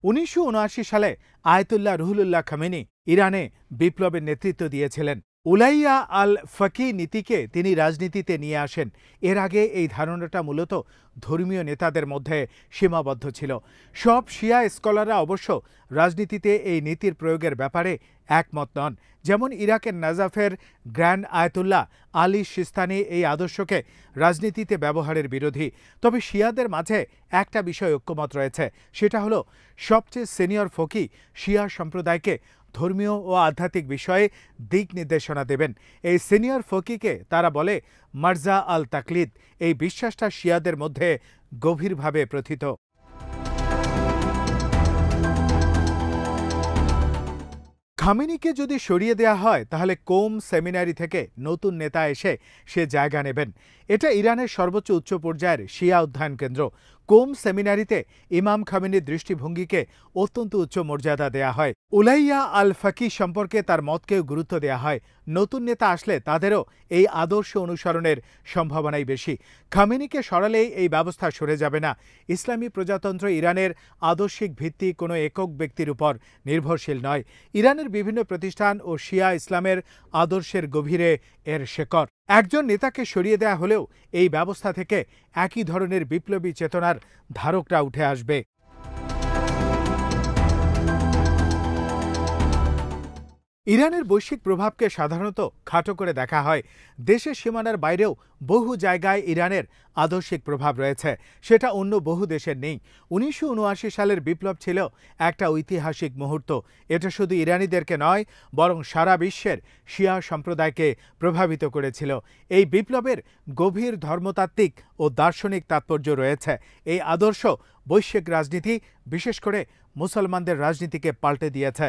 1979 সালে Ayatollah Ruhullah Khamenei ইরানে বিপ্লবের নেতৃত্ব দিয়েছিলেন। উলাইয়া আল ফাকি নীতিকে তিনি রাজনীতিতে নিয়ে আসেন। এর আগে এই ধারণাটা মূলত ধর্মীয় নেতাদের মধ্যে সীমাবদ্ধ ছিল। সব শিয়া স্কলাররা অবশ্য রাজনীতিতে এই নীতির প্রয়োগের ব্যাপারে একমত নন। যেমন ইরাকের নাজাফের গ্র্যান্ড আয়াতুল্লাহ আলী সিস্তানি এই আদর্শকে রাজনীতিতে ব্যবহারের বিরোধী। তবে শিয়াদের মাঝে একটা বিষয় ঐক্যমত রয়েছে, সেটা হলো সবচেয়ে সিনিয়র ফকি শিয়া সম্প্রদায়কে ধর্মীয় ও আধ্যাত্মিক বিষয়ে দিক নির্দেশনা দেবেন। এই সিনিয়র ফকিকে তারা বলে মার্জা আল তাকলিদ। এই বিশ্বাসটা শিয়াদের মধ্যে গভীরভাবে প্রথিত। খামেনিকে যদি সরিয়ে দেয়া হয় তাহলে কোম সেমিনারি থেকে নতুন নেতা এসে সে জায়গা নেবেন। এটা ইরানের সর্বোচ্চ উচ্চ পর্যায়ের শিয়া অধ্যয়ন কেন্দ্র। কোম সেমিনারিতে ইমাম খামেনির দৃষ্টিভঙ্গিকে অত্যন্ত উচ্চ মর্যাদা দেয়া হয়। উলাইয়া আল ফাকি সম্পর্কে তার মতকেও গুরুত্ব দেয়া হয়। নতুন নেতা আসলে তাদেরও এই আদর্শ অনুসরণের সম্ভাবনাই বেশি। খামেনিকে সরালেই এই ব্যবস্থা সরে যাবে না। ইসলামী প্রজাতন্ত্র ইরানের আদর্শিক ভিত্তি কোনো একক ব্যক্তির উপর নির্ভরশীল নয়। ইরানের বিভিন্ন প্রতিষ্ঠান ও শিয়া ইসলামের আদর্শের গভীরে এর শেকড়। একজন নেতাকে সরিয়ে দেয়া হলেও এই ব্যবস্থা থেকে একই ধরনের বিপ্লবী চেতনার ধারকরা উঠে আসবে। ইরানের বৈশ্বিক প্রভাবকে সাধারণত খাটো করে দেখা হয়। দেশের সীমানার বাইরেও বহু জায়গায় ইরানের আদর্শিক প্রভাব রয়েছে, সেটা অন্য বহু দেশের নেই। 1979 সালের বিপ্লব ছিল একটা ঐতিহাসিক মুহূর্ত। এটা শুধু ইরানিদেরকে নয়, বরং সারা বিশ্বের শিয়া সম্প্রদায়কে প্রভাবিত করেছিল। এই বিপ্লবের গভীর ধর্মতাত্ত্বিক ও দার্শনিক তাৎপর্য রয়েছে। এই আদর্শ বৈশ্বিক রাজনীতি, বিশেষ করে মুসলমানদের রাজনীতিকে পাল্টে দিয়েছে।